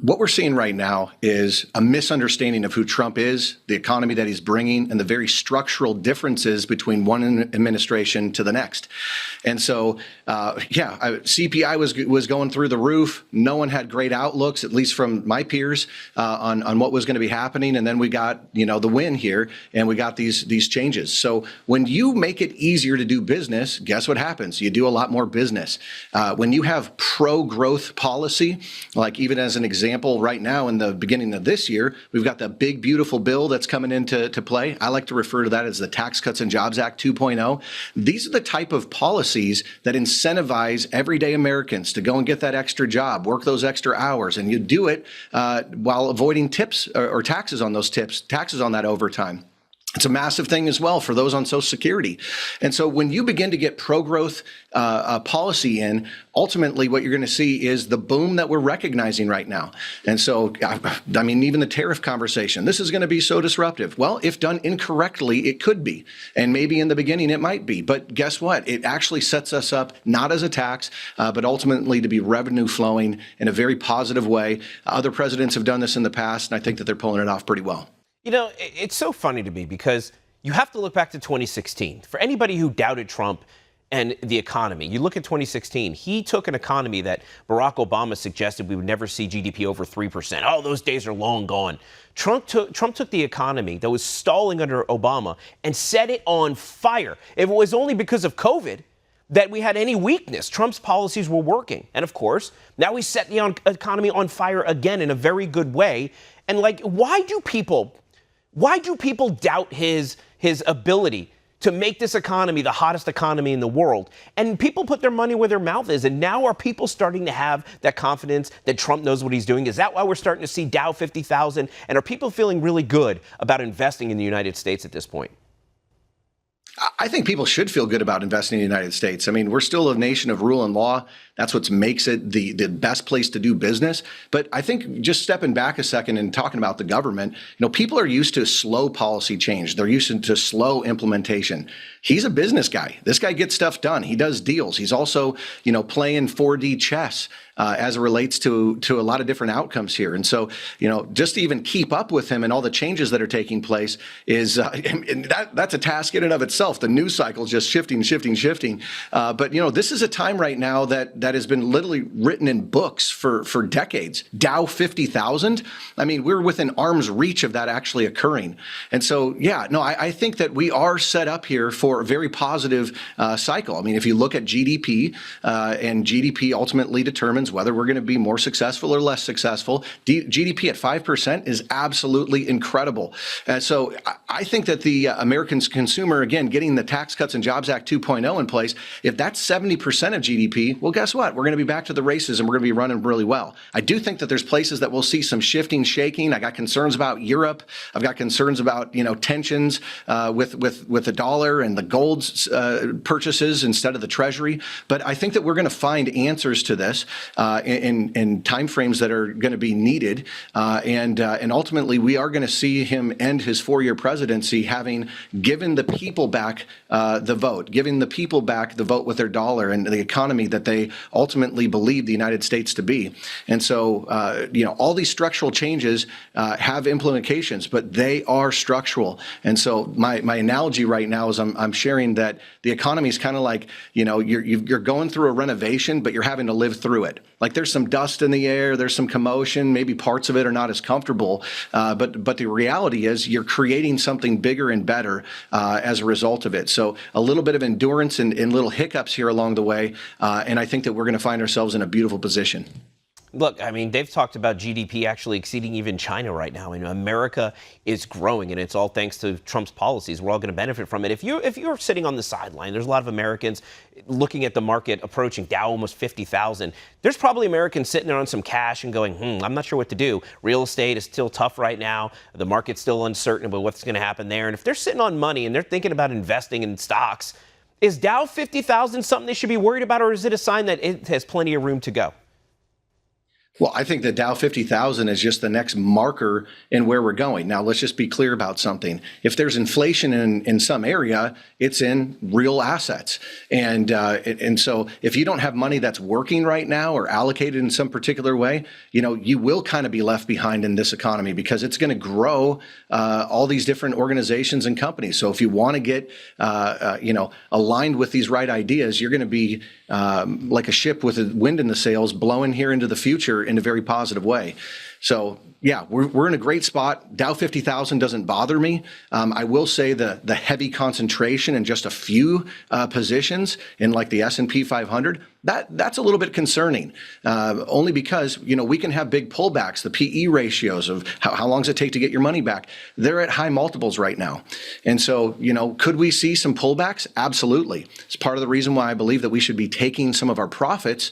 What we're seeing right now is a misunderstanding of who Trump is, the economy that he's bringing, and the very structural differences between one administration to the next. And so, CPI was going through the roof. No one had great outlooks, at least from my peers, on what was going to be happening. And then we got, the win here, and we got these changes. So when you make it easier to do business, guess what happens? You do a lot more business. When you have pro-growth policy, like even as an example, right now in the beginning of this year, we've got the big, beautiful bill that's coming into play. I like to refer to that as the Tax Cuts and Jobs Act 2.0. These are the type of policies that incentivize everyday Americans to go and get that extra job, work those extra hours, and you do it while avoiding tips or taxes on those tips, taxes on that overtime. It's a massive thing as well for those on Social Security. And so when you begin to get pro-growth policy in, ultimately what you're going to see is the boom that we're recognizing right now. And so, I mean, even the tariff conversation, this is going to be so disruptive. Well, if done incorrectly, it could be. And maybe in the beginning it might be. But guess what? It actually sets us up not as a tax, but ultimately to be revenue flowing in a very positive way. Other presidents have done this in the past, and I think that they're pulling it off pretty well. You know, it's so funny to me because you have to look back to 2016. For anybody who doubted Trump and the economy, you look at 2016, he took an economy that Barack Obama suggested we would never see GDP over 3%. Oh, those days are long gone. Trump took the economy that was stalling under Obama and set it on fire. If it was only because of COVID that we had any weakness, Trump's policies were working. And of course, now we set the economy on fire again in a very good way. And why do people doubt his ability to make this economy the hottest economy in the world? And people put their money where their mouth is. And now are people starting to have that confidence that Trump knows what he's doing? Is that why we're starting to see Dow 50,000? And are people feeling really good about investing in the United States at this point? I think people should feel good about investing in the United States. I mean, we're still a nation of rule and law. That's what makes it the best place to do business. But I think just stepping back a second and talking about the government, people are used to slow policy change. They're used to slow implementation. He's a business guy. This guy gets stuff done. He does deals. He's also, playing 4D chess as it relates to a lot of different outcomes here. And so, just to even keep up with him and all the changes that are taking place is that's a task in and of itself. The news cycle is just shifting. But, this is a time right now that has been literally written in books for decades. Dow 50,000. I mean, we're within arm's reach of that actually occurring. And so, I think that we are set up here for a very positive cycle. I mean, if you look at GDP and GDP ultimately determines whether we're going to be more successful or less successful. GDP at 5% is absolutely incredible. So I think that the American consumer, again, getting the Tax Cuts and Jobs Act 2.0 in place, if that's 70% of GDP, well, guess what? We're going to be back to the races and we're going to be running really well. I do think that there's places that we'll see some shifting, shaking. I got concerns about Europe. I've got concerns about, tensions with the dollar and the gold's purchases instead of the Treasury. But I think that we're going to find answers to this in timeframes that are going to be needed. And ultimately, we are going to see him end his 4-year presidency having given the people back the vote, giving the people back the vote with their dollar and the economy that they ultimately believe the United States to be. And so, all these structural changes have implications, but they are structural. And so my analogy right now is I'm sharing that the economy is kind of like, you're going through a renovation, but you're having to live through it. Like there's some dust in the air, there's some commotion, maybe parts of it are not as comfortable, but the reality is you're creating something bigger and better as a result of it. So a little bit of endurance and little hiccups here along the way, and I think that we're going to find ourselves in a beautiful position. Look, I mean, they've talked about GDP actually exceeding even China right now. I mean, America is growing, and it's all thanks to Trump's policies. We're all going to benefit from it. If you're sitting on the sideline, there's a lot of Americans looking at the market approaching Dow almost 50,000. There's probably Americans sitting there on some cash and going, I'm not sure what to do. Real estate is still tough right now. The market's still uncertain about what's going to happen there. And if they're sitting on money and they're thinking about investing in stocks, is Dow 50,000 something they should be worried about, or is it a sign that it has plenty of room to go? Well, I think the Dow 50,000 is just the next marker in where we're going. Now, let's just be clear about something. If there's inflation in some area, it's in real assets. And so if you don't have money that's working right now or allocated in some particular way, you will kind of be left behind in this economy because it's going to grow all these different organizations and companies. So if you want to get, aligned with these right ideas, you're going to be like a ship with the wind in the sails blowing here into the future in a very positive way. So yeah, we're in a great spot. Dow 50,000 doesn't bother me. I will say the heavy concentration in just a few positions in like the S&P 500, that's a little bit concerning. Only because we can have big pullbacks. The PE ratios of how long does it take to get your money back? They're at high multiples right now, and so could we see some pullbacks? Absolutely. It's part of the reason why I believe that we should be taking some of our profits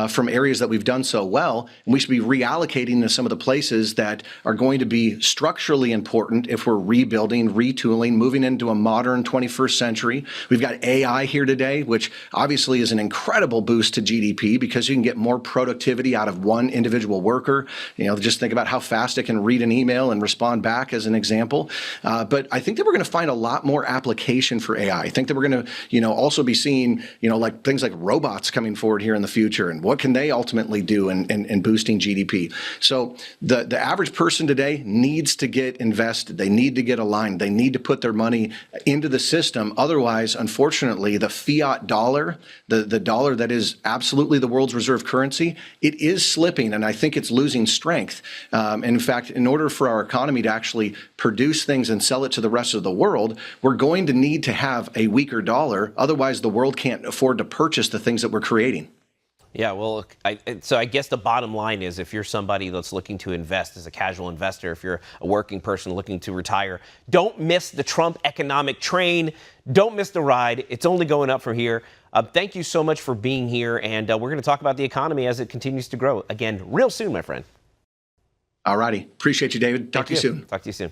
from areas that we've done so well, and we should be reallocating to some of the places that are going to be structurally important if we're rebuilding, retooling, moving into a modern 21st century. We've got AI here today, which obviously is an incredible boost to GDP because you can get more productivity out of one individual worker. Just think about how fast it can read an email and respond back as an example. But I think that we're going to find a lot more application for AI. I think that we're going to, also be seeing, like things like robots coming forward here in the future, and what can they ultimately do in boosting GDP. So the average person today needs to get invested. They need to get aligned. They need to put their money into the system. Otherwise, unfortunately, the fiat dollar, the dollar that is absolutely the world's reserve currency, it is slipping, and I think it's losing strength. And in fact, in order for our economy to actually produce things and sell it to the rest of the world, we're going to need to have a weaker dollar. Otherwise, the world can't afford to purchase the things that we're creating. Yeah, well, so I guess the bottom line is if you're somebody that's looking to invest as a casual investor, if you're a working person looking to retire, don't miss the Trump economic train. Don't miss the ride. It's only going up from here. Thank you so much for being here, and we're going to talk about the economy as it continues to grow again real soon, my friend. All righty. Appreciate you, David. Talk to you soon. Talk to you soon.